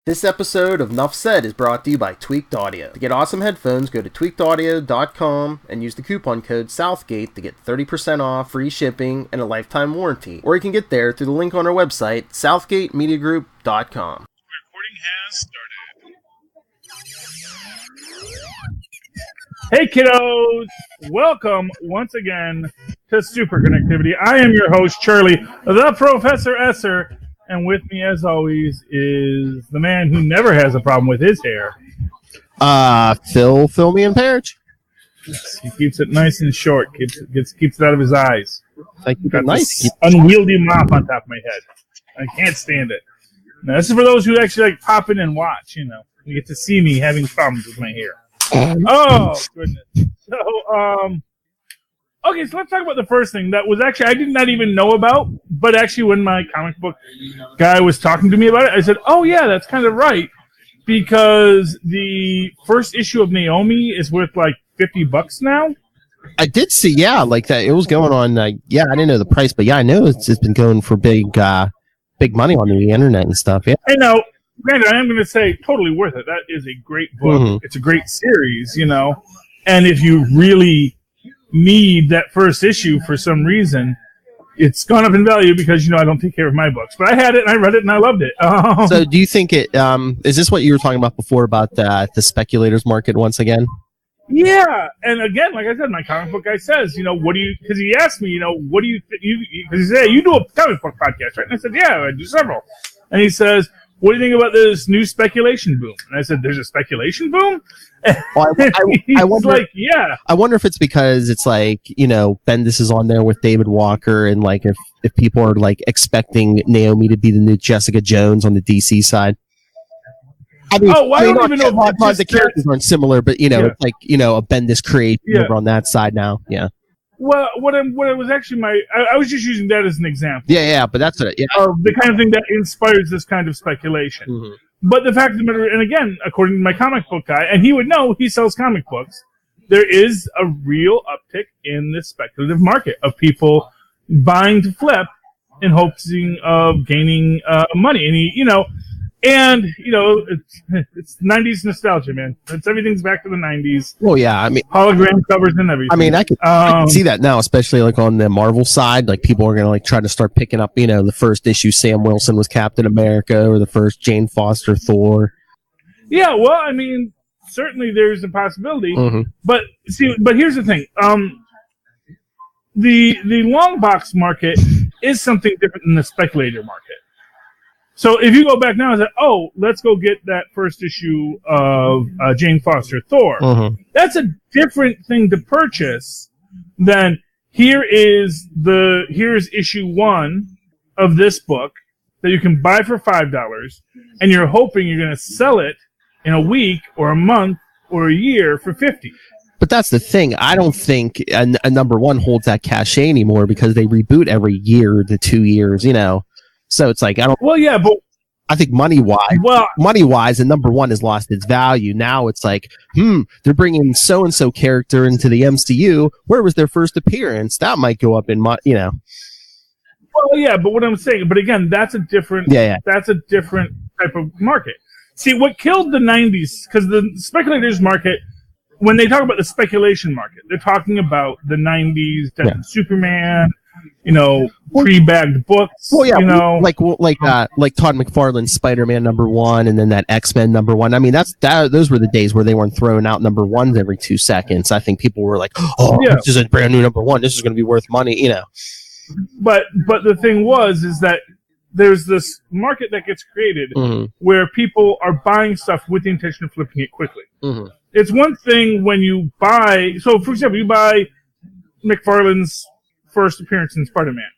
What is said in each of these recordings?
This episode of Nuff Said is brought to you by Tweaked Audio. To get awesome headphones, go to tweakedaudio.com and use the coupon code Southgate to get 30% off, free shipping, and a lifetime warranty. Or you can get there through the link on our website, southgatemediagroup.com. Recording has started. Hey kiddos! Welcome once again to Superconnectivity. I am your host, Charlie, the Professor Esser. And with me, as always, is the man who never has a problem with his hair. Fill me and Perich. He keeps it nice and short. Keeps it out of his eyes. Like nice. Unwieldy mop on top of my head. I can't stand it. Now, this is for those who actually like pop in and watch. You know, you get to see me having problems with my hair. Oh goodness. So, okay, so let's talk about the first thing that was actually I did not even know about, but actually when my comic book guy was talking to me about it, I said, oh yeah, that's kind of right, because the first issue of Naomi is worth like $50 now. I did see, yeah, like that. It was going on, yeah, I didn't know the price, but yeah, I know it's been going for big money on the internet and stuff, yeah. I know, granted, I am going to say totally worth it. That is a great book. Mm-hmm. It's a great series, you know, and if you really need that first issue for some reason, it's gone up in value because, you know, I don't take care of my books. But I had it and I read it and I loved it. So do you think it, is this what you were talking about before about the speculators market once again? Yeah. And again, like I said, my comic book guy says, you know, what do you, because he asked me, you know, what do you, because he said, you do a comic book podcast, right? And I said, yeah, I do several. And he says, what do you think about this new speculation boom? And I said, there's a speculation boom? Well, I wonder, like, yeah. I wonder if it's because it's like, you know, Bendis is on there with David Walker, and like if people are like expecting Naomi to be the new Jessica Jones on the DC side. I mean, I don't even know if the characters aren't similar, but you know, it's like, you know, a Bendis creation over on that side now. Yeah. Well, what it was actually I was just using that as an example. Yeah, but that's it. Yeah. Of the kind of thing that inspires this kind of speculation. Mm-hmm. But the fact of the matter, and again, according to my comic book guy, and he would know, he sells comic books, there is a real uptick in the speculative market of people buying to flip in hopes of gaining money. And it's 90s nostalgia, man. Everything's back to the 90s. Well, yeah, I mean, hologram covers and everything. I mean, I can see that now, especially like on the Marvel side. Like people are gonna like try to start picking up, you know, the first issue Sam Wilson was Captain America, or the first Jane Foster Thor. Yeah, well, I mean, certainly there's a possibility. Mm-hmm. But here's the thing. The long box market is something different than the speculator market. So if you go back now and say, oh, let's go get that first issue of Jane Foster Thor, that's a different thing to purchase than here's issue 1 of this book that you can buy for $5, and you're hoping you're going to sell it in a week or a month or a year for $50. But that's the thing. I don't think a number one holds that cachet anymore because they reboot every year to 2 years, you know. So it's like, I don't. Well, yeah, but I think money wise, the number one has lost its value. Now it's like, they're bringing so and so character into the MCU. Where was their first appearance? That might go up in you know. Well, yeah, but what I'm saying, but again, that's a different. That's a different type of market. See, what killed the '90s, because the speculators market, when they talk about the speculation market, they're talking about the '90s, Superman. You know, pre-bagged books. Well, yeah, you know, like Todd McFarlane's Spider-Man #1, and then that X-Men #1. I mean, those were the days where they weren't throwing out #1s every 2 seconds. I think people were like, "Oh, this is a brand new #1. This is going to be worth money," you know. But the thing is that there's this market that gets created where people are buying stuff with the intention of flipping it quickly. Mm-hmm. It's one thing when you buy. So, for example, you buy McFarlane's first appearance in Spider-Man,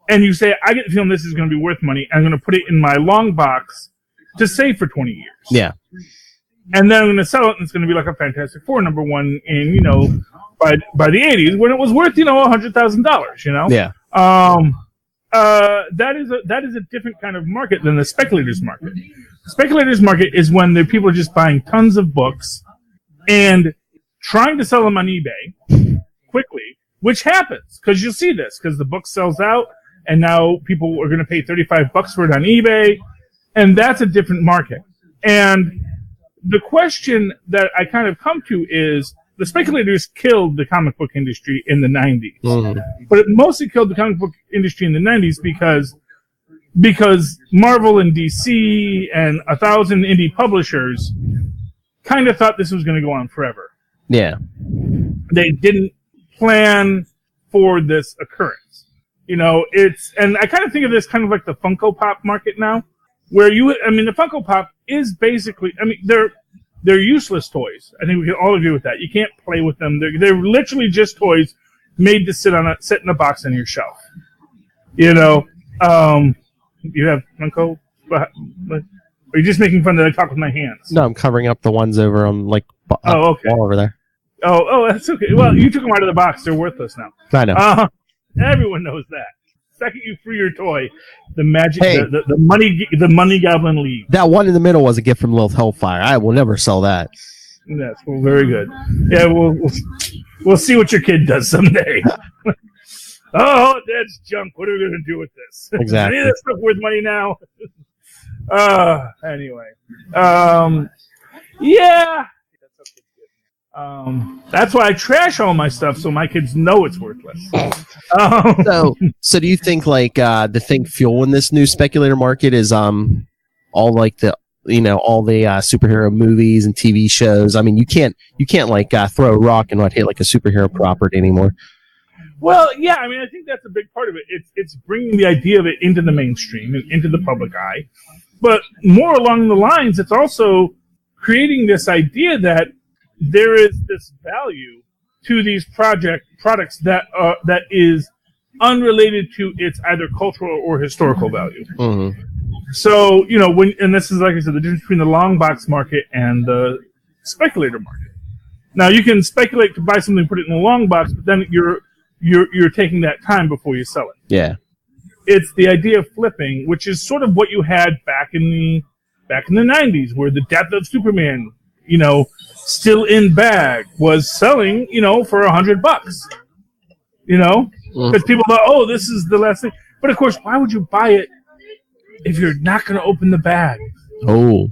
and you say, I get the feeling this is going to be worth money. I'm going to put it in my long box to save for 20 years. Yeah. And then I'm going to sell it, and it's going to be like a Fantastic Four #1 in, you know, by the 80s when it was worth, you know, $100,000, you know? Yeah. That is a different kind of market than the speculators market. The speculators market is when the people are just buying tons of books and trying to sell them on eBay quickly, which happens because you'll see this because the book sells out and now people are going to pay $35 for it on eBay, and that's a different market. And the question that I kind of come to is, the speculators killed the comic book industry in the 90s. Mm-hmm. But it mostly killed the comic book industry in the 90s because Marvel and DC and 1,000 indie publishers kind of thought this was going to go on forever. Yeah. They didn't plan for this occurrence. And I kind of think of this kind of like the Funko Pop market now, where the Funko Pop is basically, they're useless toys. I think we can all agree with that. You can't play with them. They're literally just toys made to sit in a box on your shelf. You have Funko? Are you just making fun that I talk with my hands? No, I'm covering up the ones over on okay. Wall over there. Oh, that's okay. Well, you took them out of the box. They're worthless now. I know. Everyone knows that. The second you free your toy, the magic, the money goblin leaves. That one in the middle was a gift from Lilith Hellfire. I will never sell that. That's very good. Yeah, we'll see what your kid does someday. Oh, that's junk. What are we going to do with this? Exactly. Any of this stuff worth money now? Anyway. Yeah. That's why I trash all my stuff so my kids know it's worthless. So do you think the thing fueling this new speculator market is all like the all the superhero movies and TV shows? I mean, you can't throw a rock and not hit like a superhero property anymore. Well, yeah, I think that's a big part of it. It's bringing the idea of it into the mainstream and into the public eye. But more along the lines, it's also creating this idea that there is this value to these products that is unrelated to its either cultural or historical value. Mm-hmm. So, and this is, like I said, the difference between the long box market and the speculator market. Now, you can speculate to buy something, put it in a long box, but then you're taking that time before you sell it. Yeah. It's the idea of flipping, which is sort of what you had back in the 90s, where the Death of Superman, still in bag was selling, for $100. Because people thought, oh, this is the last thing. But of course, why would you buy it if you're not going to open the bag? Oh.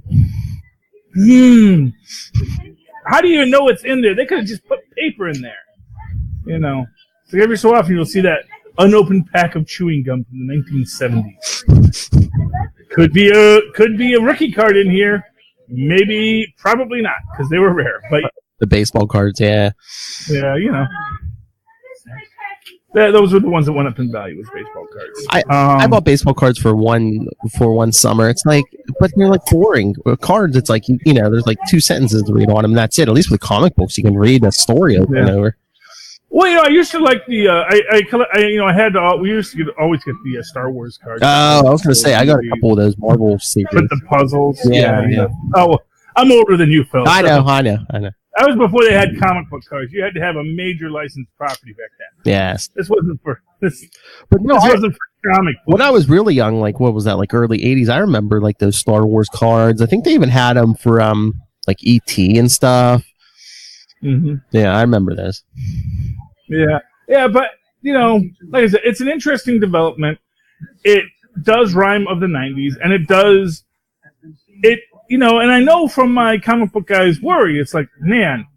How do you even know what's in there? They could have just put paper in there. So every so often you'll see that unopened pack of chewing gum from the 1970s. Could be a rookie card in here. Maybe, probably not, because they were rare. But the baseball cards, yeah. Yeah, those were the ones that went up in value, was baseball cards. I bought baseball cards for one summer. It's like, but they're like boring. With cards, it's like, there's like 2 sentences to read on them, and that's it. At least with comic books, you can read a story over and over. Well, I used to like the we used to always get the Star Wars cards. Oh, I was going to say I got a couple of those Marvel secrets. With the puzzles. Yeah. Oh, I'm older than you, Phil. I know. That was before they had comic book cards. You had to have a major licensed property back then. Yes. This wasn't for this. But no, this wasn't for comic books. When I was really young, like what was that? Like early '80s. I remember like those Star Wars cards. I think they even had them for like E.T. and stuff. Mm-hmm. Yeah, I remember those. Yeah, but, like I said, it's an interesting development. It does rhyme of the 90s, and and I know from my comic book guys' worry, it's like, man,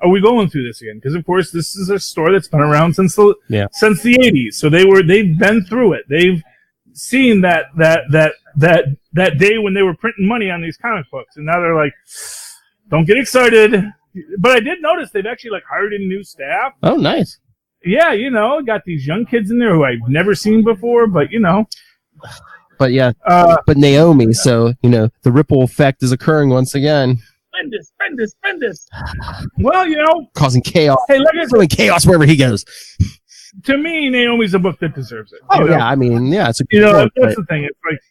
are we going through this again? Because, of course, this is a store that's been around since the 80s, so they've been through it. They've seen that day when they were printing money on these comic books, and now they're like, don't get excited. But I did notice they've actually hired in new staff. Oh, nice. Yeah, got these young kids in there who I've never seen before, but But yeah, but Naomi, so the ripple effect is occurring once again. Spend this. Well, causing chaos. Hey, look at throwing chaos wherever he goes. To me, Naomi's a book that deserves it. Oh yeah, it's a good book, that's the thing. It's like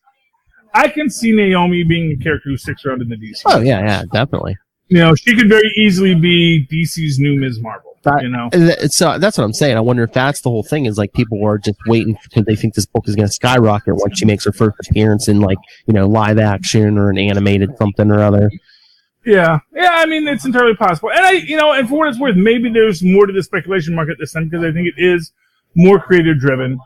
I can see Naomi being a character who sticks around in the DC. Oh yeah, definitely. She could very easily be DC's new Ms. Marvel. So that's what I'm saying. I wonder if that's the whole thing. Is like people are just waiting because they think this book is going to skyrocket once she makes her first appearance in live action or an animated something or other. Yeah. It's entirely possible. And and for what it's worth, maybe there's more to the speculation market this time because I think it is more creative driven.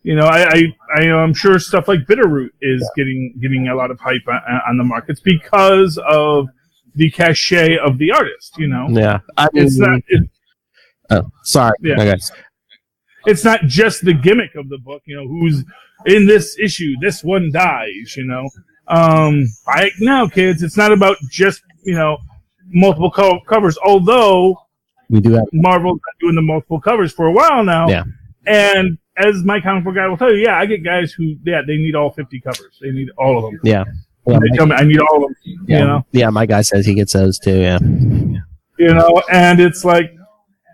I'm sure stuff like Bitterroot is getting a lot of hype on the markets because of the cachet of the artist. Yeah, it's not. Sorry. Yeah. Okay. It's not just the gimmick of the book. Who's in this issue? This one dies. Right now, kids, it's not about just multiple covers. Although we do have Marvel's been doing the multiple covers for a while now. Yeah. And as my comic book guy will tell you, I get guys who, they need all 50 covers. They need all of them. Yeah. They tell me I need all of them. Yeah. Yeah, my guy says he gets those too. Yeah. And it's like,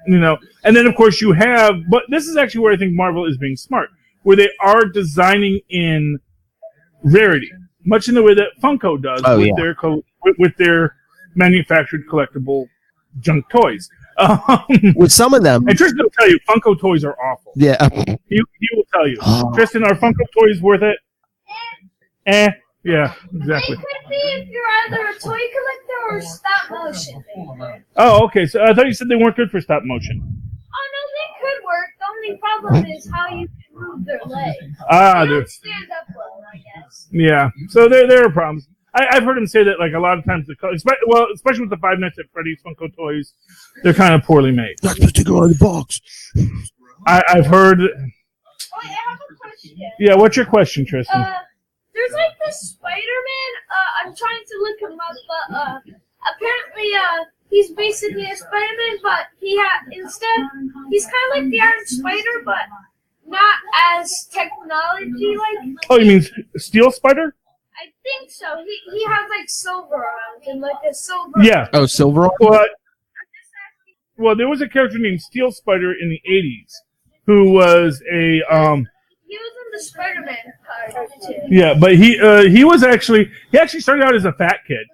and then of course you have, but this is actually where I think Marvel is being smart, where they are designing in rarity, much in the way that Funko does with their manufactured collectible junk toys. With some of them, and Tristan will tell you, Funko toys are awful. Yeah, he will tell you. Tristan, are Funko toys worth it? Yeah, exactly. It could be if you're either a toy collector or stop motion. Oh, okay. So I thought you said they weren't good for stop motion. Oh no, they could work. The only problem is how you can move their legs. They don't stand up well, I guess. Yeah. So there are problems. I've heard him say that, like, a lot of times, especially with the Five Nights at Freddy's Funko toys, they're kind of poorly made. Not supposed to go in the box. I've heard. Oh, I have a question. Yeah, what's your question, Tristan? There's like this Spider-Man. I'm trying to look him up, but apparently, he's basically a Spider-Man, but he's kind of like the Iron Spider, but not as technology-like. Oh, you mean Steel Spider? I think so. He has like silver arms and like a silver. Yeah. Oh, silver arms? Well, there was a character named Steel Spider in the 80s who was a He was in the Spider-Man card too. Yeah, but he actually started out as a fat kid,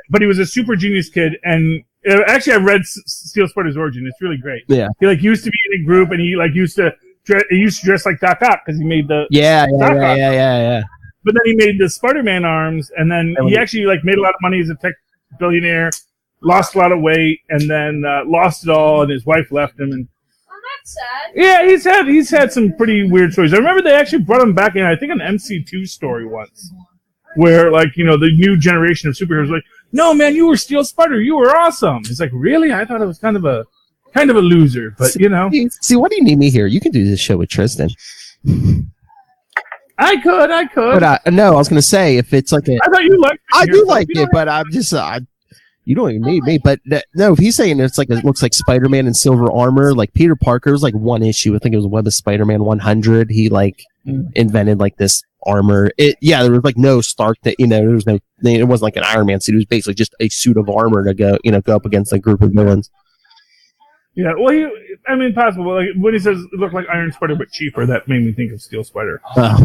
but he was a super genius kid. And actually, I read Steel Spider's origin. It's really great. Yeah. He used to be in a group, and he used to dress like Doc Ock because he made the yeah. But then he made the Spider-Man arms, and then he actually made a lot of money as a tech billionaire, lost a lot of weight, and then lost it all, and his wife left him. And that's sad. Yeah, he's had some pretty weird stories. I remember they actually brought him back in, I think, an MC2 story once, where the new generation of superheroes were like, "No, man, you were Steel Spider, you were awesome." It's like, really? I thought it was kind of a loser, but See, what do you need me here? You can do this show with Tristan. I could. But no, I was going to say, if it's like I thought you liked it. I do like it, but I'm just, you don't even need me. But no, if he's saying it looks like Spider-Man in silver armor, like Peter Parker was like one issue. I think it was Web of Spider-Man 100. He invented this armor. There was no Stark that, there was no, it wasn't like an Iron Man suit. It was basically just a suit of armor to go up against a group of villains. Yeah, well, possible. When he says it looked like Iron Spider but cheaper, that made me think of Steel Spider. I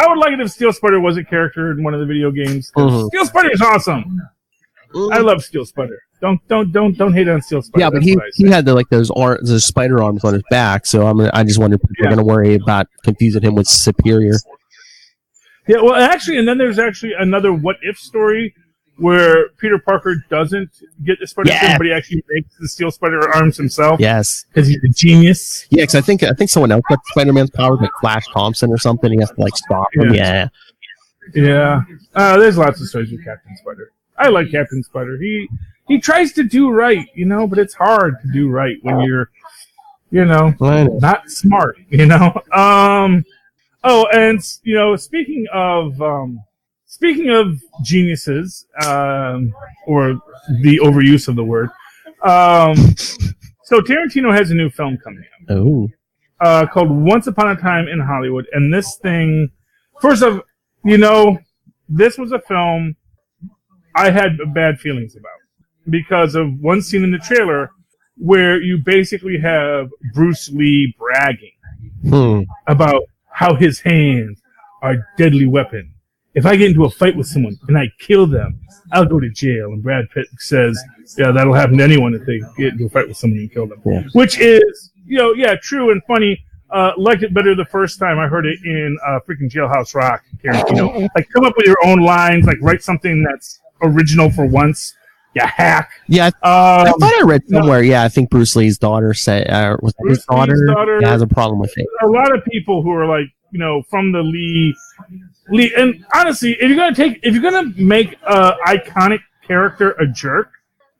would like it if Steel Spider was a character in one of the video games. Steel Spider is awesome. I love Steel Spider. Don't hate on Steel Spider. Yeah, but he had those spider arms on his back, so I just wonder if people are going to worry about confusing him with Superior. Yeah, well, actually, and then there's actually another what if story where Peter Parker doesn't get the Spider suit, but he actually makes the Steel Spider arms himself. Yes, because he's a genius. Yeah, because I think someone else got Spider-Man's powers, like Flash Thompson or something. He has to stop him. Yeah. There's lots of stories with Captain Spider. I like Captain Spider. He tries to do right, but it's hard to do right when you're, not smart. Oh, and speaking of geniuses, or the overuse of the word, so Tarantino has a new film coming out. Called Once Upon a Time in Hollywood, and this thing, first of, this was a film I had bad feelings about because of one scene in the trailer where you basically have Bruce Lee bragging about how his hands are a deadly weapon. If I get into a fight with someone and I kill them, I'll go to jail. And Brad Pitt says, yeah, that'll happen to anyone if they get into a fight with someone and kill them. Yeah. Which is, true and funny. Liked it better the first time I heard it in freaking Jailhouse Rock, Tarantino. Come up with your own lines, write something that's original for once. You hack. Yeah, I thought I read somewhere. No. Yeah, I think Bruce Lee's daughter said, was that his daughter? Has a problem with it. A lot of people who are like, from the Lee, and honestly, if you're gonna make an iconic character a jerk,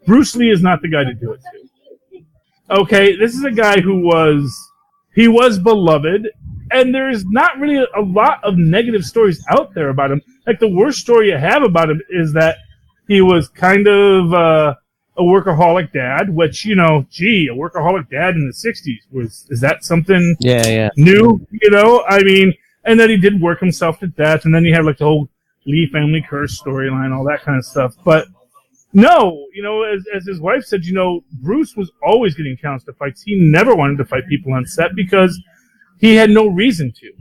Bruce Lee is not the guy to do it to. Okay, this is a guy who was beloved, and there's not really a lot of negative stories out there about him. Like, the worst story you have about him is that he was kind of a workaholic dad, which, a workaholic dad in the 60s, is that something new? I mean, and then he did work himself to death, and then you have like the whole Lee family curse storyline, all that kind of stuff. But no, as his wife said, Bruce was always getting challenged to fights. He never wanted to fight people on set because he had no reason to.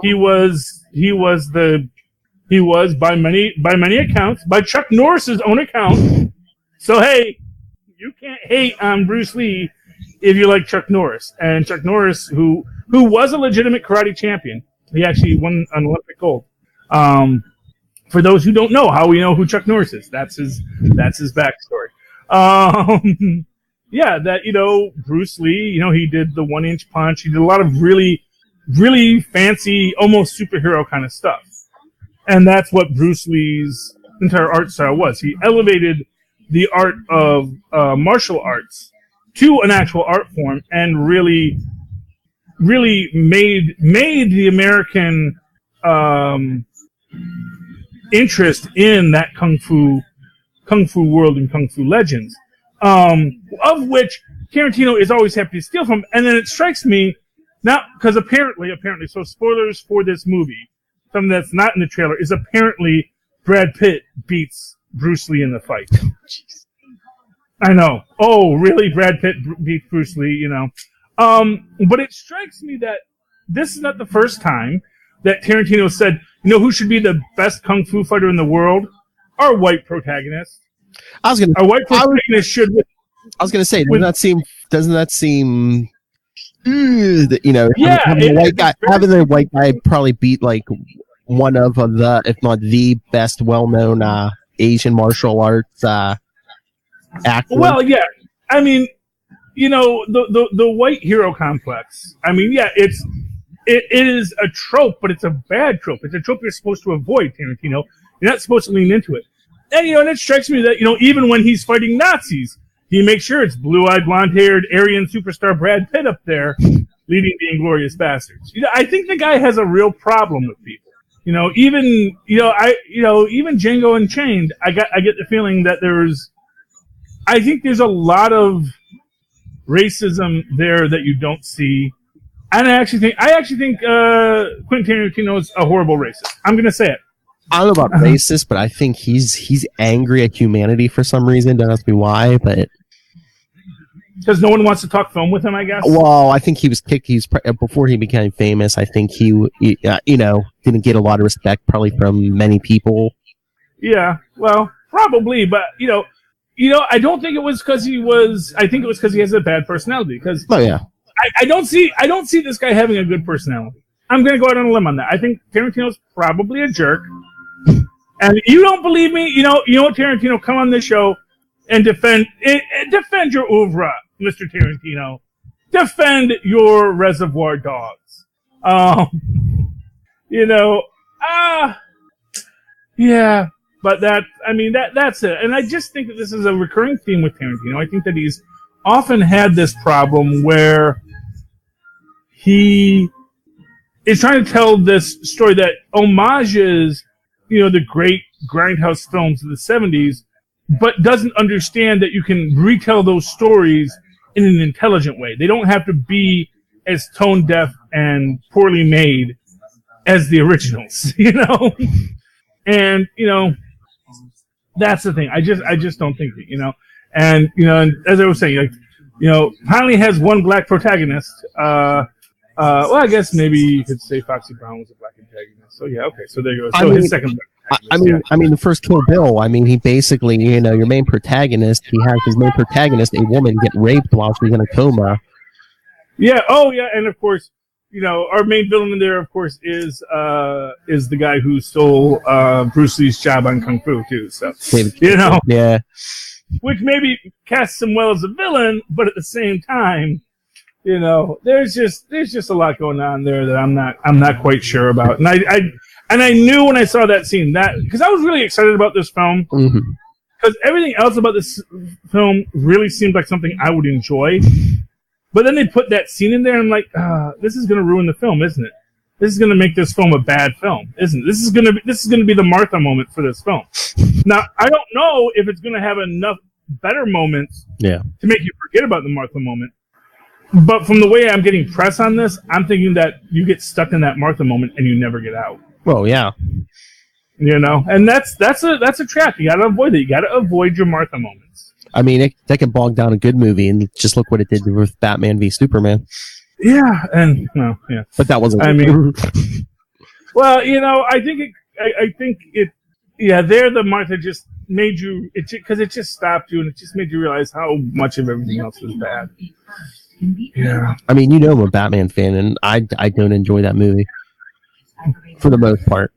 He was by many accounts, by Chuck Norris's own account. So hey, you can't hate on Bruce Lee if you like Chuck Norris. And Chuck Norris, who was a legitimate karate champion, he actually won an Olympic gold. For those who don't know, how we know who Chuck Norris is, that's his backstory. Bruce Lee, he did the 1-inch punch. He did a lot of really, really fancy, almost superhero kind of stuff. And that's what Bruce Lee's entire art style was. He elevated the art of martial arts to an actual art form and really, really made the American interest in that kung fu world and kung fu legends, of which Tarantino is always happy to steal from. And then it strikes me now, because apparently, so spoilers for this movie, something that's not in the trailer, is apparently Brad Pitt beats Bruce Lee in the fight. I know. Oh, really? Brad Pitt beats Bruce Lee, But it strikes me that this is not the first time that Tarantino said, who should be the best kung fu fighter in the world? Our white protagonist. Our white protagonist should win. I was going to say, doesn't that seem having the white guy probably beat like one of the, if not the best well-known Asian martial arts actor. Well, yeah. I mean, the white hero complex. I mean, yeah, it is a trope, but it's a bad trope. It's a trope you're supposed to avoid, Tarantino. You're not supposed to lean into it. And, and it strikes me that, even when he's fighting Nazis, he makes sure it's blue-eyed, blonde-haired, Aryan superstar Brad Pitt up there leading the Inglourious Bastards. I think the guy has a real problem with people. Even Django Unchained, I get the feeling that I think there's a lot of racism there that you don't see. And I actually think Quentin Tarantino is a horrible racist. I'm going to say it. I don't know about racist, but I think he's angry at humanity for some reason. Don't ask me why, but because no one wants to talk film with him, I guess. Well, I think he was kicked. Before he became famous. I think he didn't get a lot of respect, probably from many people. Yeah, well, probably, but I don't think it was because he was. I think it was because he has a bad personality. Because I don't see this guy having a good personality. I'm going to go out on a limb on that. I think Tarantino's probably a jerk. And you don't believe me? You know what, Tarantino? Come on this show and defend your oeuvre, Mr. Tarantino. Defend your Reservoir Dogs. Yeah. But that's it. And I just think that this is a recurring theme with Tarantino. I think that he's often had this problem where he is trying to tell this story that homages, the great grindhouse films of the 70s, but doesn't understand that you can retell those stories in an intelligent way. They don't have to be as tone deaf and poorly made as the originals, And, that's the thing. I just don't think that, And, and as I was saying, finally has one black protagonist. Well, I guess maybe you could say Foxy Brown was a black antagonist. So yeah, okay. So there you go. So his second black I mean, the first Kill Bill. I mean, he basically, your main protagonist. He has his main protagonist, a woman, get raped while she's in a coma. Yeah. Oh, yeah. And of course, our main villain in there, of course, is the guy who stole Bruce Lee's job on Kung Fu too. So yeah, which maybe casts him well as a villain, but at the same time, there's just a lot going on there that I'm not quite sure about. And I knew when I saw that scene because I was really excited about this film because everything else about this film really seemed like something I would enjoy. But then they put that scene in there, and I'm like, this is going to ruin the film, isn't it? This is going to make this film a bad film, isn't it? This is going to be the Martha moment for this film. Now, I don't know if it's going to have enough better moments to make you forget about the Martha moment. But from the way I'm getting press on this, I'm thinking that you get stuck in that Martha moment and you never get out. Well, yeah. And that's a trap. You got to avoid it. You got to avoid your Martha moments. I mean, that can bog down a good movie, and just look what it did with Batman v Superman. Yeah, and no, yeah. But that wasn't. I mean, well, I think it. Yeah, there the Martha just made you because it just stopped you, and it just made you realize how much of everything else was bad. Yeah. I mean, I'm a Batman fan, and I don't enjoy that movie for the most part.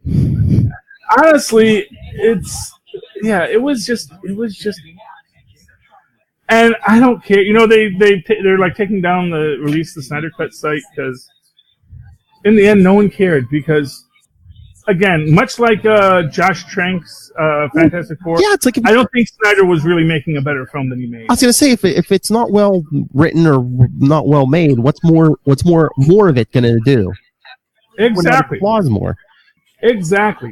Honestly, it was just. And I don't care. They're like taking down the Snyder Cut site because in the end, no one cared because, again, much like Josh Trank's Fantastic Four, it's like I don't think Snyder was really making a better film than he made. I was gonna say if it's not well written or not well made, what's more of it gonna do? Exactly. Flaws more. Exactly.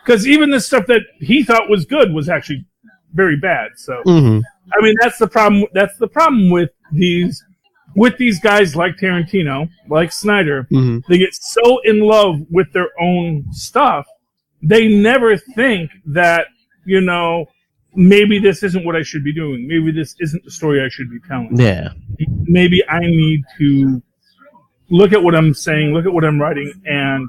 Because even the stuff that he thought was good was actually very bad. So. Mm-hmm. I mean, that's the problem. That's the problem with these guys like Tarantino, like Snyder. Mm-hmm. They get so in love with their own stuff, they never think that maybe this isn't what I should be doing. Maybe this isn't the story I should be telling. Yeah. Maybe I need to look at what I'm saying, look at what I'm writing, and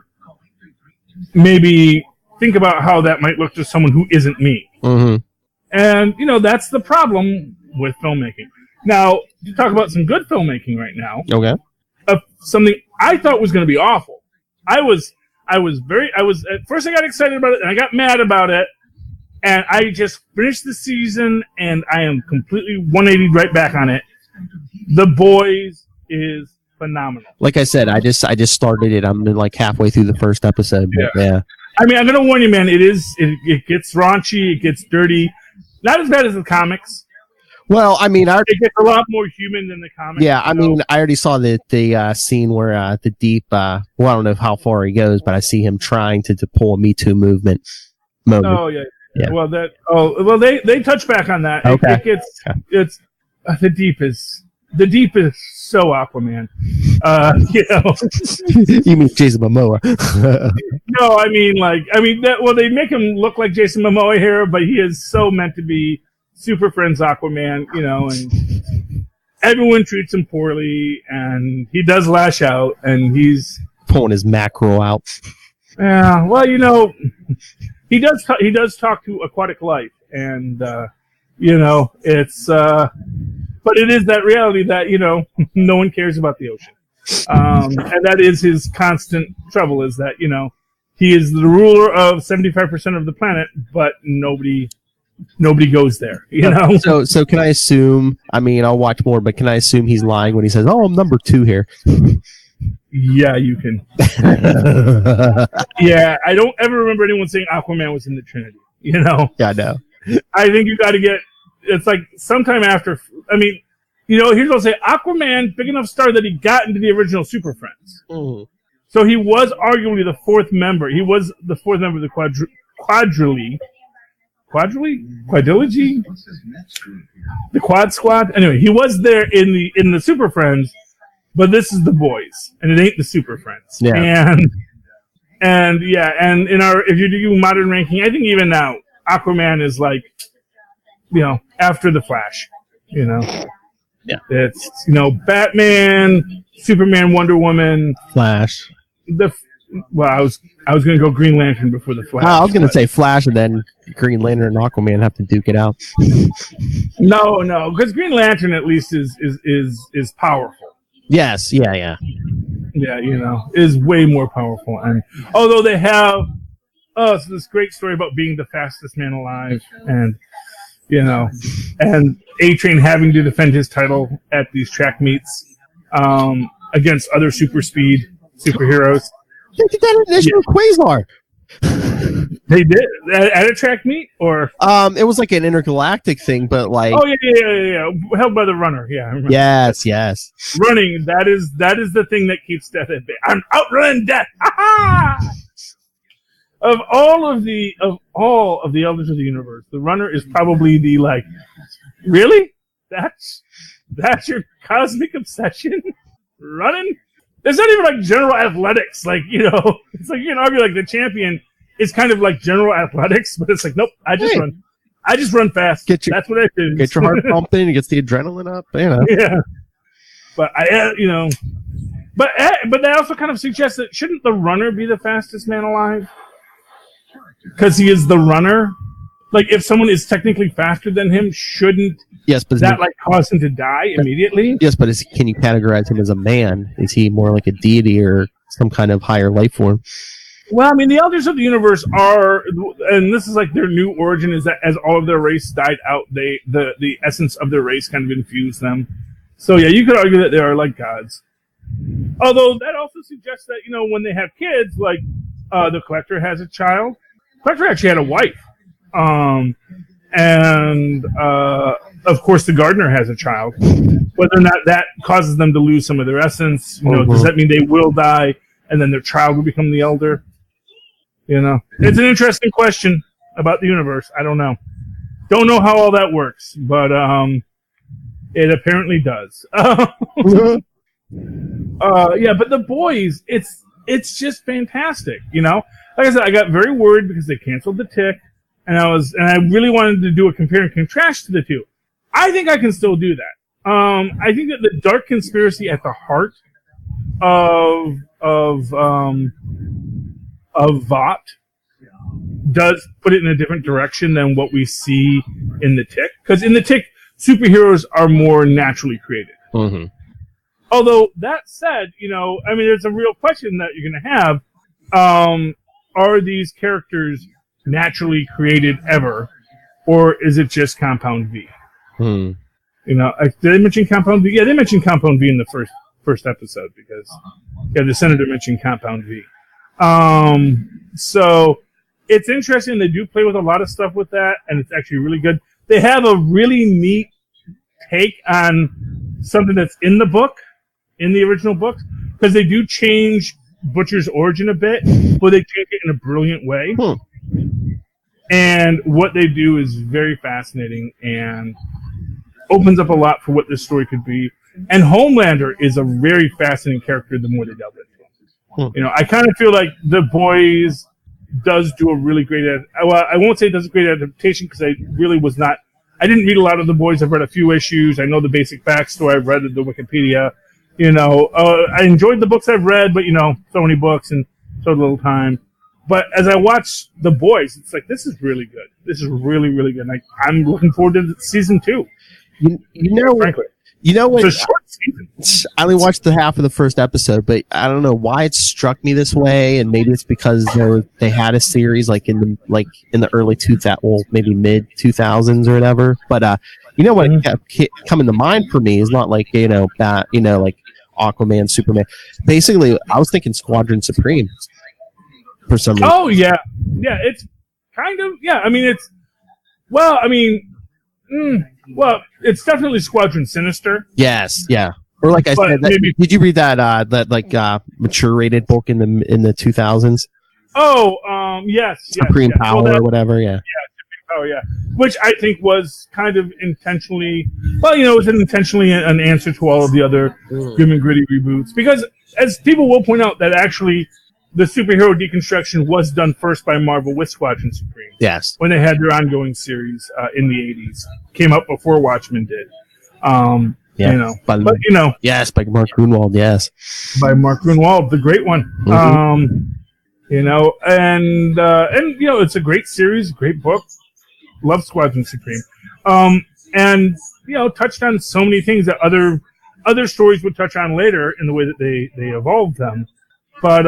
maybe think about how that might look to someone who isn't me. Mm-hmm. And, that's the problem with filmmaking. Now, to talk about some good filmmaking right now. Okay. Something I thought was going to be awful. At first I got excited about it, and I got mad about it, and I just finished the season, and I am completely 180 right back on it. The Boys is phenomenal. Like I said, I just started it. I'm like halfway through the first episode. Yeah. I mean, I'm going to warn you, man, it gets raunchy, it gets dirty. Not as bad as the comics. Well, I mean, it gets a lot more human than the comics. Yeah, I mean, I already saw the scene where the Deep. I don't know how far he goes, but I see him trying to pull a Me Too movement. Oh yeah. Well, they touch back on that. Okay. It's the Deep is so Aquaman. You mean Jason Momoa? No, they make him look like Jason Momoa here, but he is so meant to be Super Friends Aquaman, and everyone treats him poorly, and he does lash out, and he's pulling his mackerel out. Yeah, well, he does talk to aquatic life, and it's but it is that reality that no one cares about the ocean, and that is his constant trouble. Is that he is the ruler of 75% of the planet, but nobody goes there. So can I assume? I mean, I'll watch more, but can I assume he's lying when he says, "Oh, I'm number 2 here"? Yeah, you can. Yeah, I don't ever remember anyone saying Aquaman was in the Trinity. Yeah, I know. I think you got to get. It's like sometime after. I mean, here's what I'll say: Aquaman, big enough star that he got into the original Super Friends. Mm-hmm. So he was arguably the 4th member. He was the 4th member of the Quadrilogy? The Quad Squad? Anyway, he was there in the Super Friends, but this is the Boys, and it ain't the Super Friends. Yeah. And if you do modern ranking, I think even now, Aquaman is like, after the Flash, Yeah. It's, Batman, Superman, Wonder Woman, Flash. I was going to go Green Lantern before the Flash. I was going to say Flash, and then Green Lantern and Aquaman have to duke it out. No, because Green Lantern at least is powerful. Yes, yeah. Yeah, is way more powerful. And although they have this great story about being the fastest man alive, and and A-Train having to defend his title at these track meets against other super speed superheroes. They did that in National Quasar. They did at a track meet, or it was like an intergalactic thing, but like yeah, held by the runner. Yeah, I remember. Yes. Running, that is the thing that keeps death at bay. I'm outrunning death. Of all of the Elders of the Universe, the runner is probably the really? That's your cosmic obsession? Running? It's not even like general athletics, it's like you can argue like the champion is kind of like general athletics, but it's like nope, I just run fast. That's what I do. Get your heart pumping, it gets the adrenaline up, Yeah. But but that also kind of suggests that shouldn't the runner be the fastest man alive? Because he is the runner. Like if someone is technically faster than him, shouldn't that cause him to die immediately? Yes, but can you categorize him as a man? Is he more like a deity or some kind of higher life form? Well, I mean, the Elders of the Universe are, and this is like their new origin, is that as all of their race died out, the essence of their race kind of infused them. So yeah, you could argue that they are like gods. Although that also suggests that when they have kids, like the Collector has a child. Collector actually had a wife. And of course the Gardener has a child. Whether or not that causes them to lose some of their essence, does that mean they will die and then their child will become the Elder? It's an interesting question about the universe. I don't know how all that works, but it apparently does. Yeah, but the boys, it's just fantastic. Like I said, I got very worried because they canceled the Tick. And I really wanted to do a compare and contrast to the two. I think I can still do that. I think that the dark conspiracy at the heart of Vought does put it in a different direction than what we see in the Tick. Because in the Tick, superheroes are more naturally created. Mm-hmm. Although that said, there's a real question that you're going to have. Are these characters naturally created ever, or is it just Compound V? Did they mention Compound V? Yeah, they mentioned Compound V in the first episode because the Senator mentioned Compound V. So it's interesting. They do play with a lot of stuff with that, and it's actually really good. They have a really neat take on something that's in the book, in the original book, because they do change Butcher's origin a bit, but they change it in a brilliant way. And what they do is very fascinating and opens up a lot for what this story could be. And Homelander is a very fascinating character the more they delve into him. I kind of feel like The Boys does do a really great I won't say it does a great adaptation because I didn't read a lot of The Boys. I've read a few issues. I know the basic backstory. I've read the Wikipedia. I enjoyed the books I've read, but so many books and so little time. But as I watch The Boys, it's like, this is really good. This is really, really good. I'm looking forward to season 2. Frankly. What? It's a short season. I only watched the half of the first episode, but I don't know why it struck me this way, and maybe it's because they had a series in the early 2000s, well, maybe mid 2000s or whatever. But what kept coming to mind for me is not like Aquaman, Superman. Basically, I was thinking Squadron Supreme. For some reason. Oh yeah, it's kind of it's definitely Squadron Sinister. Yes, yeah. Or like I said, did you read that mature rated book in the 2000s? Oh, yes, Supreme Power or whatever. Yeah, Supreme Power. Yeah, which I think was kind of intentionally. Well, it was intentionally an answer to all of the other grim and gritty reboots because, as people will point out, that actually. The superhero deconstruction was done first by Marvel with Squadron Supreme. Yes. When they had their ongoing series in the 80s. Came up before Watchmen did. Yes, by Mark Grunwald, yes. By Mark Grunwald, the great one. And it's a great series, great book. Love Squadron Supreme. And touched on so many things that other other stories would touch on later in the way that they evolved them. But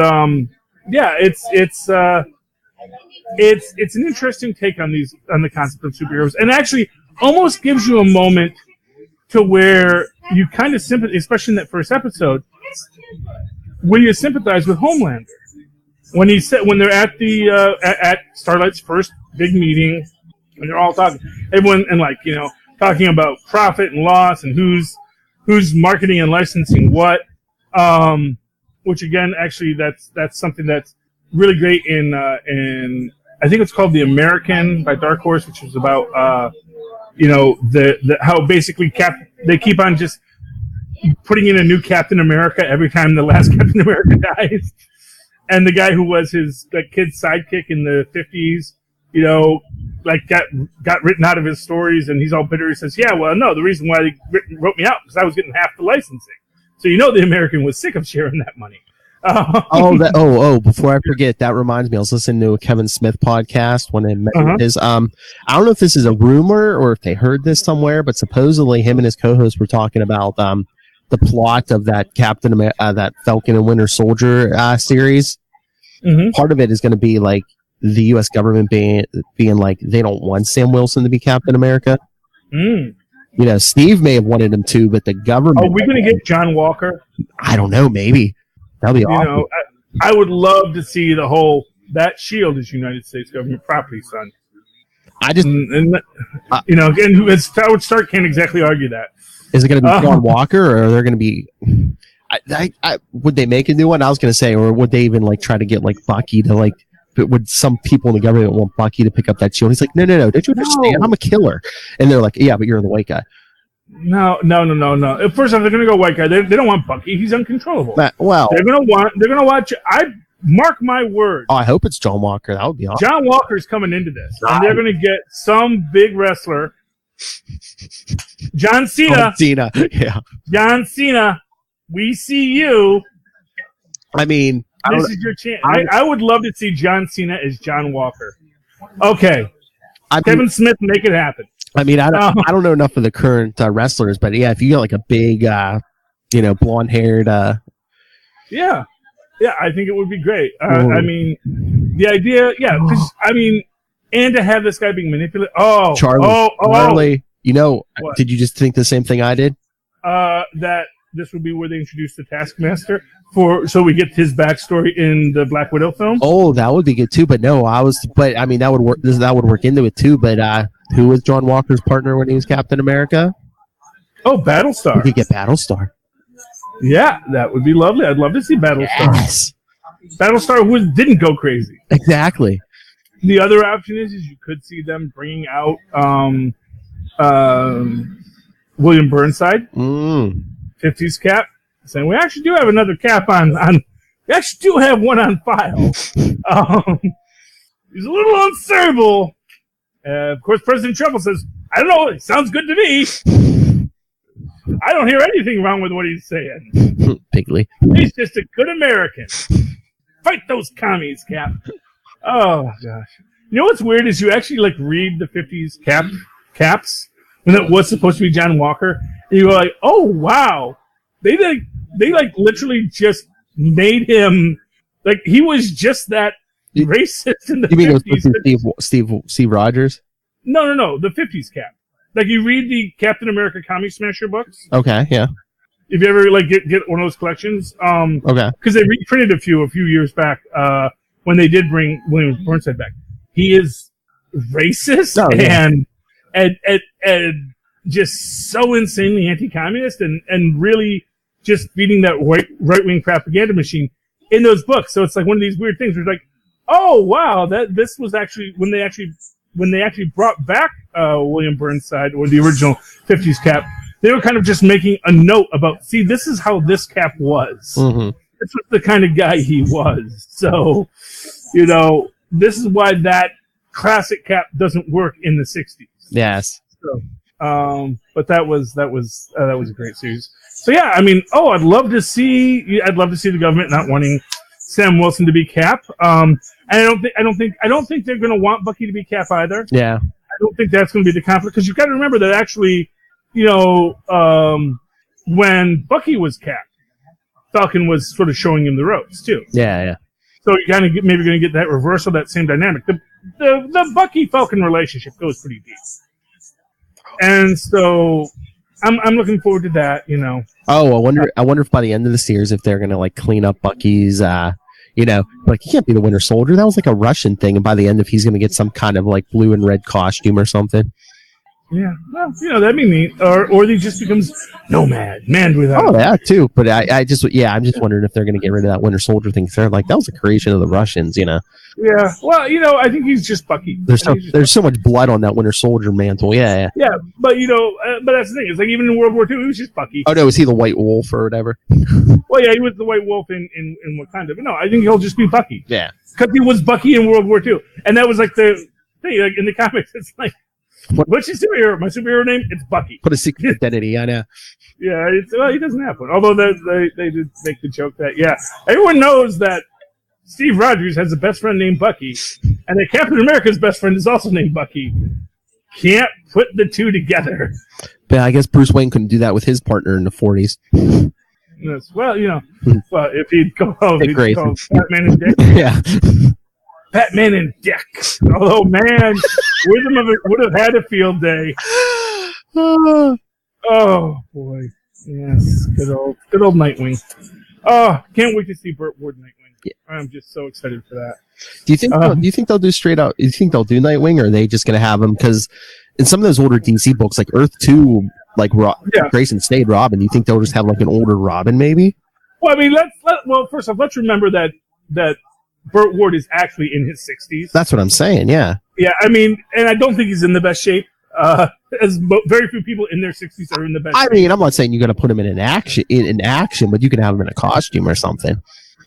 yeah, it's an interesting take on the concept of superheroes, and actually almost gives you a moment to where you kind of sympathize, especially in that first episode, where you sympathize with Homelander when they're at the at Starlight's first big meeting, and they're all talking, everyone, and talking about profit and loss and who's marketing and licensing what, which again, actually, that's something that's really great in I think it's called The American by Dark Horse, which is about the how basically they keep on just putting in a new Captain America every time the last Captain America dies, and the guy who was his kid's sidekick in the 50s, got written out of his stories, and he's all bitter. He says, "Yeah, well, no, the reason why they wrote me out because I was getting half the licensing." So the American was sick of sharing that money. Before I forget, that reminds me, I was listening to a Kevin Smith podcast when I met his, I don't know if this is a rumor or if they heard this somewhere, but supposedly him and his co-host were talking about, the plot of that that Falcon and Winter Soldier, series. Mm-hmm. Part of it is going to be like the U.S. government being like, they don't want Sam Wilson to be Captain America. Mm. Steve may have wanted him to, but the government. Are we going to get John Walker? I don't know, maybe. That'd be awesome. I would love to see that shield is United States government property, son. Howard Stark can't exactly argue that. Is it going to be John Walker, or are there going to be? Would they make a new one? I was going to say, or would they even try to get Bucky to would some people in the government want Bucky to pick up that shield? He's like, no, don't you understand? I'm a killer, and they're like, yeah, but you're the white guy. No. First off, they're going to go white guy. They don't want Bucky. He's uncontrollable. Well, they're going to watch. I mark my words. Oh, I hope it's John Walker. That would be awesome. John Walker's coming into this, and they're going to get some big wrestler. John Cena. Yeah. John Cena. We see you. I mean, this is your chance. I would love to see John Cena as John Walker. Okay. Kevin Smith, make it happen. I mean, I don't know enough of the current wrestlers, but yeah, if you got a big, blonde-haired. Yeah, I think it would be great. I mean, the idea, because and to have this guy being manipulated. Oh, Charlie. Did you just think the same thing I did? That this would be where they introduce the Taskmaster so we get his backstory in the Black Widow film. Oh, that would be good too. But no, that would work. That would work into it too. But who was John Walker's partner when he was Captain America? Oh, Battlestar. We could get Battlestar. Yeah, that would be lovely. I'd love to see Battlestar. Yes. Battlestar didn't go crazy. Exactly. The other option is you could see them bringing out William Burnside, 50s Cap, saying we actually do have another Cap on. We actually do have one on file. He's a little unstable. Of course, President Trump says, I don't know, it sounds good to me. I don't hear anything wrong with what he's saying. Bigly. He's just a good American. Fight those commies, Cap. Oh, gosh. You know what's weird is you actually, read the 50s Caps, when it was supposed to be John Walker, and you go oh, wow. They literally just made him, he was just that racist in the 50s. You mean it was supposed to be Steve Rogers? No, the 50s Cap. You read the Captain America Comic Smasher books. Okay, yeah. If you ever get one of those collections, okay, because they reprinted a few years back when they did bring William Burnside back. He is racist and just so insanely anti-communist and really just feeding that right-wing propaganda machine in those books. So it's one of these weird things where it's oh wow, this was actually when they actually brought back William Burnside, or the original 50s Cap, they were kind of just making a note about, see, this is how this Cap was. Mm-hmm. This was the kind of guy he was. So, this is why that classic Cap doesn't work in the 60s. Yes. So, but that was a great series. So yeah, I'd love to see the government not wanting Sam Wilson to be Cap. And I don't think they're going to want Bucky to be Cap either. Yeah. I don't think that's going to be the conflict, because you've got to remember that actually, when Bucky was Cap, Falcon was sort of showing him the ropes too. Yeah. So you're kind of maybe going to get that reversal, that same dynamic. The Bucky Falcon relationship goes pretty deep, and so I'm looking forward to that. You know. Oh, I wonder if by the end of the series, if they're going to like clean up Bucky's, like he can't be the Winter Soldier. That was like a Russian thing, and by the end, if he's going to get some kind of like blue and red costume or something. Yeah, well, that'd be neat. Or he just becomes Nomad, man without. Oh, yeah, too. But I'm just wondering if they're going to get rid of that Winter Soldier thing. They're like, that was a creation of the Russians, you know. Yeah, well, I think he's just Bucky. There's so much blood on that Winter Soldier mantle. Yeah. Yeah, but but that's the thing. It's like even in World War II, he was just Bucky. Oh no, was he the White Wolf or whatever? Well, yeah, he was the White Wolf in Wakanda. But no, I think he'll just be Bucky. Yeah, because he was Bucky in World War II, and that was like the thing. Like in the comics, it's like. What's your superhero? My superhero name? It's Bucky. Put a secret identity, I know. Yeah, he doesn't have one. Although they did make the joke that, everyone knows that Steve Rogers has a best friend named Bucky, and that Captain America's best friend is also named Bucky. Can't put the two together. But I guess Bruce Wayne couldn't do that with his partner in the 40s. Yes, well, if he'd called Batman and Dick. Yeah. Batman and Dick. Although, man, Rhythm of it would have had a field day. Oh, boy. Yes, good old Nightwing. Oh, can't wait to see Burt Ward Nightwing. Yeah. I'm just so excited for that. Do you think they'll do straight out? Do you think they'll do Nightwing, or are they just going to have him? Because in some of those older DC books, like Earth 2, like Grayson stayed Robin. Do you think they'll just have like an older Robin, maybe? Well, I mean, first off, let's remember that Burt Ward is actually in his 60s. That's what I'm saying, yeah. Yeah, I mean, and I don't think he's in the best shape. As very few people in their 60s are in the best shape. I mean, I'm not saying you're going to put him in action, but you can have him in a costume or something.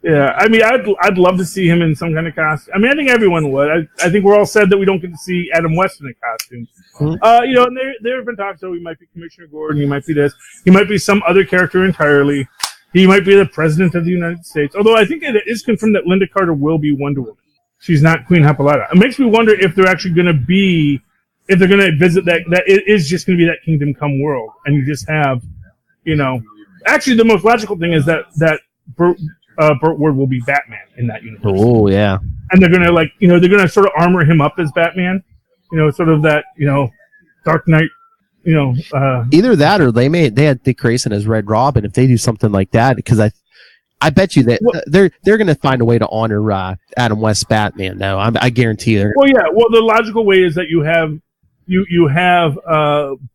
Yeah, I mean, I'd love to see him in some kind of costume. I mean, I think everyone would. I think we're all sad that we don't get to see Adam West in a costume. Mm-hmm. And there have been talks, he might be Commissioner Gordon, he might be this, he might be some other character entirely. He might be the President of the United States. Although I think it is confirmed that Lynda Carter will be Wonder Woman. She's not Queen Hippolyta. It makes me wonder if they're actually going to be, if they're going to visit that it is just going to be that Kingdom Come world. And you just have, actually the most logical thing is that Burt Ward will be Batman in that universe. Oh, yeah. And they're going to they're going to sort of armor him up as Batman. Sort of that, Dark Knight. Either that or they had Dick Grayson as Red Robin. If they do something like that, because I bet you that they're going to find a way to honor Adam West's Batman. Now, I guarantee you. Well, yeah. Well, the logical way is that you have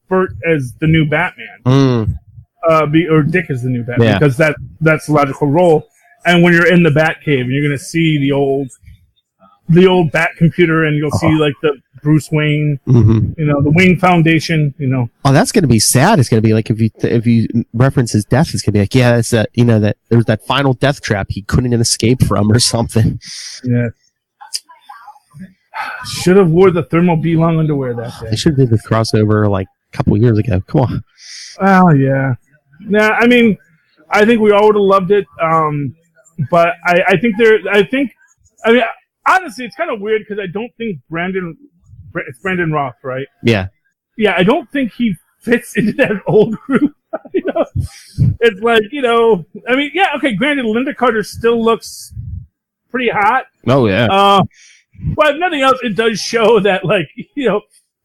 Burt as the new Batman, or Dick as the new Batman, because that's the logical role. And when you're in the Batcave, and you're going to see the old Bat computer, and you'll see like the Bruce Wayne, the Wayne Foundation, Oh, that's going to be sad. It's going to be like if you reference his death, it's going to be like, yeah, it's that that there's that final death trap he couldn't escape from or something. Yeah. Should have wore the thermal B-long underwear that day. They should have did the crossover like a couple years ago. Come on. Well, yeah. Nah, I mean, I think we all would have loved it. But I think honestly, it's kind of weird because I don't think it's Brandon Routh, right? Yeah. Yeah, I don't think he fits into that old group. It's like, I mean, yeah, okay, granted, Lynda Carter still looks pretty hot. Oh, yeah. But if nothing else, it does show that, like,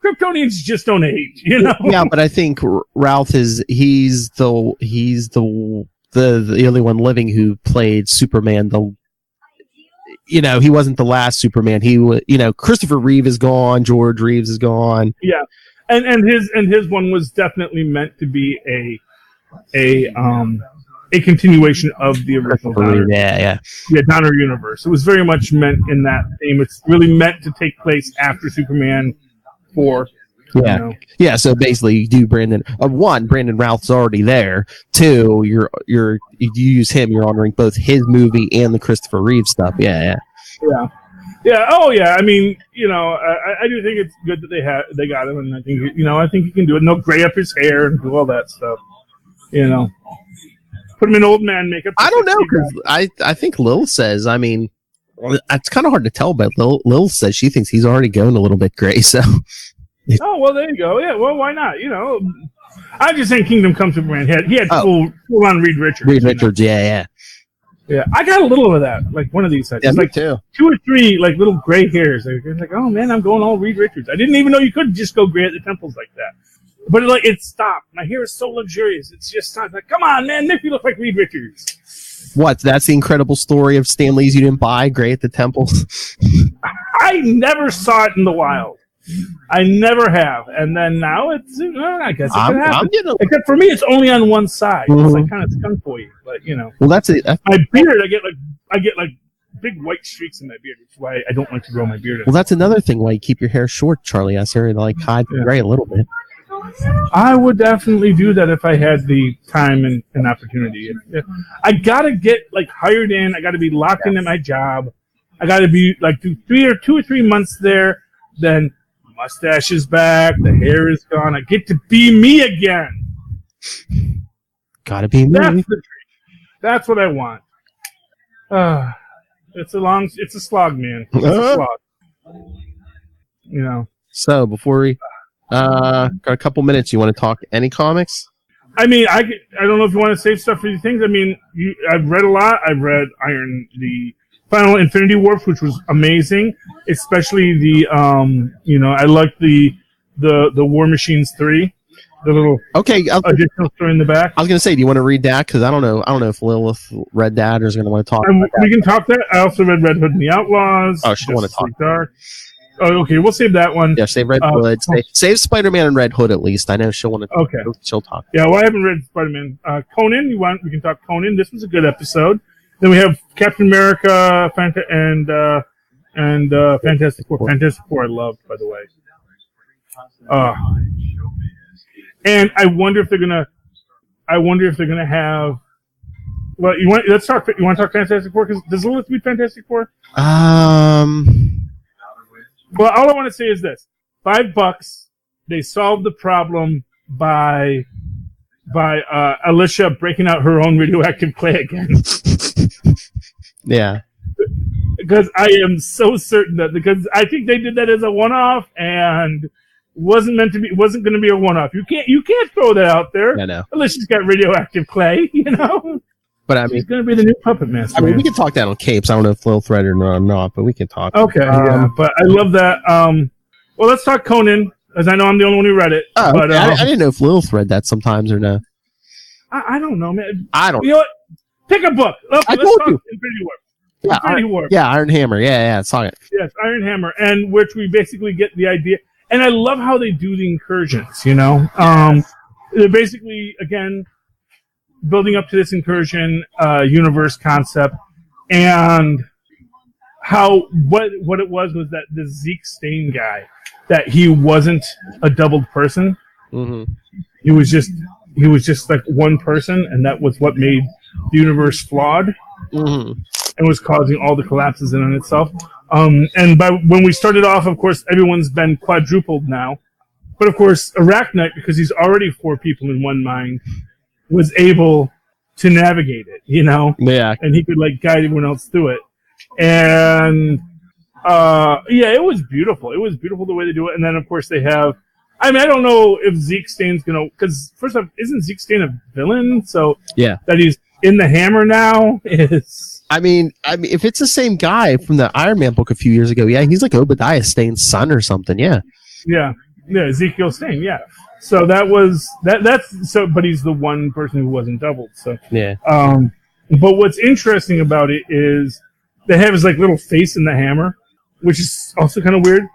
Kryptonians just don't age, Yeah, but I think Routh he's the only one living who played Superman. He wasn't the last Superman. Christopher Reeve is gone. George Reeves is gone. Yeah, and his one was definitely meant to be a continuation of the original Donner. Yeah, Donner universe. It was very much meant in that theme. It's really meant to take place after Superman 4. Yeah, yeah. So basically, you do Brandon. Brandon Routh's already there. 2, you use him. You're honoring both his movie and the Christopher Reeve stuff. Yeah. Oh yeah. I mean, I do think it's good that they got him, and I think I think he can do it. No gray up his hair and do all that stuff. Put him in old man makeup. I don't know, because I think Lil says. I mean, it's kind of hard to tell, but Lil says she thinks he's already going a little bit gray. So. Oh, well, there you go. Yeah, well, why not? I'm just saying Kingdom Come Superman. He had full on Reed Richards. Reed Richards, yeah. Yeah, I got a little of that, like one of these sets. Yeah, it's me like too. 2 or 3 like little gray hairs. Like, oh man, I'm going all Reed Richards. I didn't even know you could just go gray at the temples like that. But it stopped. My hair is so luxurious. It's just stopped. Like, come on, man, make me look like Reed Richards. What? That's the incredible story of Stan Lee's you didn't buy gray at the temples? I never saw it in the wild. I never have. And then now it's, I guess it could happen. Except for me, it's only on one side. It's like kind of skunk boy, but Well, that's it. My beard, I get like big white streaks in my beard, which is why I don't like to grow my beard. Well, that's another thing why you keep your hair short, Charlie. I say like hide the gray a little bit. I would definitely do that if I had the time and opportunity. I gotta get like hired in. I gotta be locked into my job. I gotta be like do 2 or 3 months there. Then mustache is back. The hair is gone. I get to be me again. Gotta be me. That's the dream. That's what I want. It's a slog, man. It's a slog. So before we got a couple minutes, you want to talk any comics? I mean, I don't know if you want to save stuff for these things. I mean, I've read a lot. I've read the Final Infinity Warps, which was amazing, especially the I like the War Machines 3, the little additional story in the back. I was gonna say, do you want to read that? Because I don't know if Lilith read that or is gonna want to talk. We can talk that. I also read Red Hood and the Outlaws. Oh, she'll want to talk. Dark. Oh, okay, we'll save that one. Yeah, save Red Hood. Save Spider-Man and Red Hood at least. I know she'll want to. Okay, she'll talk. Yeah, well, I haven't read Spider-Man. Conan, we can talk Conan. This was a good episode. Then we have Captain America and Fantastic Four. Fantastic Four I loved, by the way. And I wonder if they're gonna have. Well, you want to talk Fantastic Four? Because does Lilith beat Fantastic Four? Well, all I want to say is this: $5. They solved the problem by Alicia breaking out her own radioactive clay again. Yeah. Because I am so certain because I think they did that as a one-off and wasn't going to be a one-off. You can't throw that out there. I know. Alicia's got radioactive clay, But I mean, she's going to be the new puppet master. I mean, we can talk that on Capes. I don't know if Lil Thread or not, but we can talk. Okay, yeah, but I love that. Well, let's talk Conan, as I know I'm the only one who read it. Oh, but, okay. I didn't know if Lil read that sometimes or no. I don't know, man. I don't. You know what? Pick a book. Okay, let's talk Infinity War. Yeah, Infinity War. Yeah, Iron Hammer. Yeah, saw it. Yes, Iron Hammer, and which we basically get the idea. And I love how they do the incursions. They're basically again building up to this incursion universe concept, and how what it was that the Zeke Stain guy, that he wasn't a doubled person. Mm-hmm. He was just like one person, and that was what made the universe flawed, and was causing all the collapses in itself. And when we started off, of course, everyone's been quadrupled now. But of course, Arachnite, because he's already 4 people in one mind, was able to navigate it, Yeah. And he could guide everyone else through it. And it was beautiful. It was beautiful the way they do it. And then of course they have. I mean, I don't know if Zeke Stain's gonna, because first off, isn't Zeke Stain a villain? So yeah, that he's in the Hammer now is. I mean, if it's the same guy from the Iron Man book a few years ago, yeah, he's like Obadiah Stain's son or something, yeah. Yeah, Ezekiel Stain, yeah. So that was that's so, but he's the one person who wasn't doubled. So yeah. But what's interesting about it is they have his little face in the hammer, which is also kind of weird.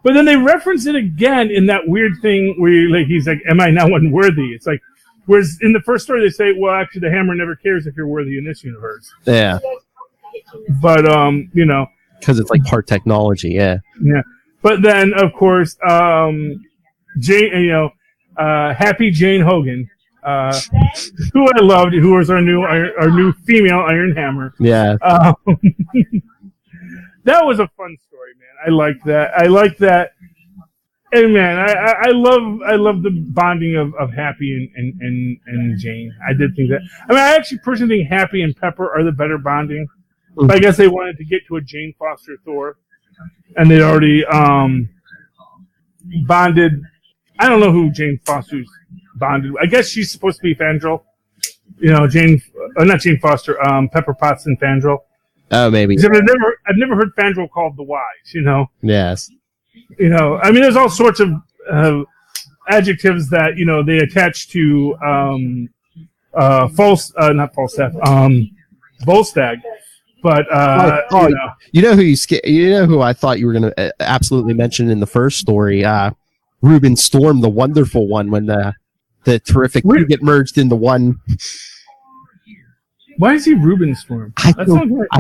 But then they reference it again in that weird thing where he's like, "Am I now unworthy?" It's like, whereas in the first story they say, "Well, actually, the hammer never cares if you're worthy in this universe." Yeah. But because it's like part technology, yeah. Yeah. But then of course, Jane, Happy Jane Hogan, who I loved, who was our new female Iron Hammer. Yeah. That was a fun story, man. I like that. And man, I love the bonding of Happy and Jane. I did think that. I mean, I actually personally think Happy and Pepper are the better bonding. But I guess they wanted to get to a Jane Foster Thor, and they'd already bonded. I don't know who Jane Foster's bonded. I guess she's supposed to be Fandral. You know, not Jane Foster. Pepper Potts and Fandral. Oh, maybe. I've never heard Fandral called the Wise. You know. Yes. You know, I mean, there's all sorts of adjectives that they attach to not Falstaff, Volstagg. But you know who I thought you were going to absolutely mention in the first story, Reuben Storm, the wonderful one, when the terrific two get merged into one. Why is he Reuben Storm? I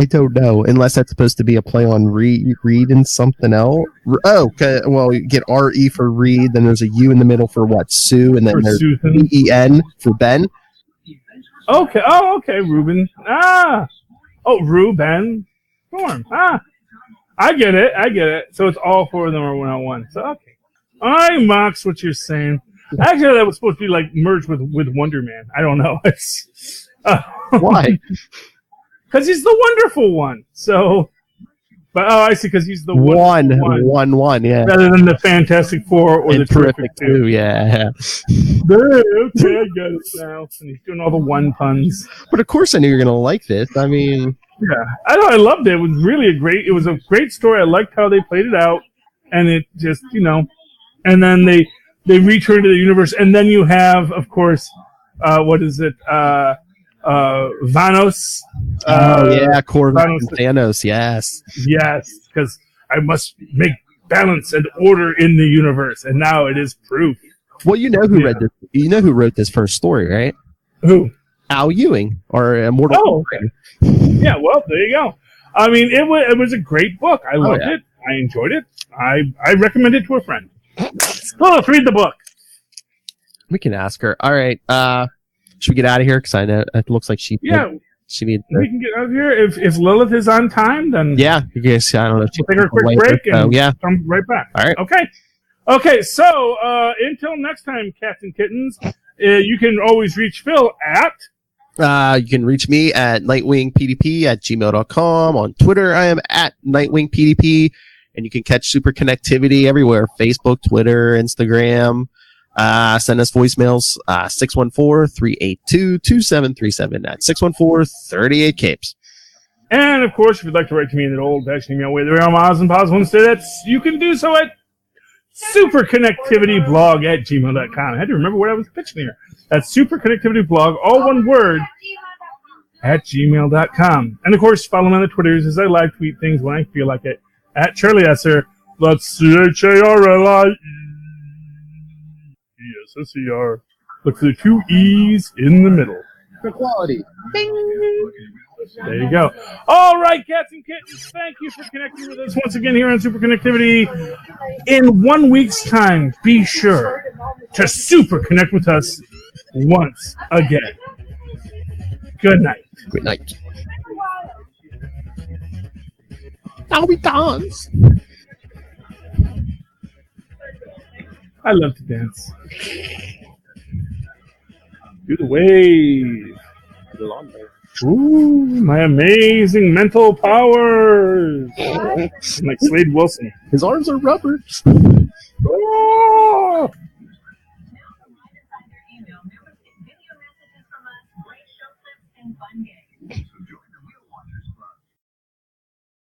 don't know, unless that's supposed to be a play on Reed and something else. Oh, well, you get R-E for Reed, then there's a U in the middle for what? Sue, and then there's B-E-N for Ben. Okay. Oh, okay, Reuben. Reuben Storm. I get it. So it's all four of them are 1-on-1. So, okay. I mocks what you're saying. Actually, that was supposed to be like merged with Wonder Man. I don't know. It's why? Because he's the wonderful one. So, but I see. Because he's the one, yeah. Rather than the Fantastic Four or the Terrific Two. Yeah. Okay, I get it now. And he's doing all the one puns. But of course, I knew you were gonna like this. I mean, yeah, I know. I loved it. It was really a great story. I liked how they played it out, and it just and then they return to the universe, and then you have, of course, what is it? Vanos. Corvus and Thanos, yes. Yes, because I must make balance and order in the universe, and now it is proof. Well, you know who read this. You know who wrote this first story, right? Who? Al Ewing, or Immortal. Oh, okay. Yeah. Well, there you go. I mean, it was a great book. I loved it. I enjoyed it. I recommend it to a friend. Well, let's read the book. We can ask her. All right. Should we get out of here? Because I know it looks like she needs. We can get out of here. If Lilith is on time, then yeah. I guess I don't know. We'll take her a quick break and come right back. All right. Okay. So until next time, cats and kittens, you can always reach Phil at. You can reach me at nightwingpdp@gmail.com. On Twitter, I am at nightwingpdp. And you can catch Superconnectivity everywhere. Facebook, Twitter, Instagram. Send us voicemails, 614-382-2737 at 614-38-CAPES. And, of course, if you'd like to write to me in an old-fashioned email way, there are Oz and Pos instead, you can do so at superconnectivityblog@gmail.com. I had to remember what I was pitching here. That's superconnectivityblog, all one word, at gmail.com. And, of course, follow me on the Twitters as I live tweet things when I feel like it. At Charlie Esser, that's CHARLIESSER. Look for the two E's in the middle. For quality. Bing. There you go. All right, cats and kittens, thank you for connecting with us once again here on Superconnectivity. In 1 week's time, be sure to super connect with us once again. Good night. Good night. Now we dance. I love to dance. Do the wave. Ooh, my amazing mental powers. I'm like Slade Wilson. His arms are rubber. Oh!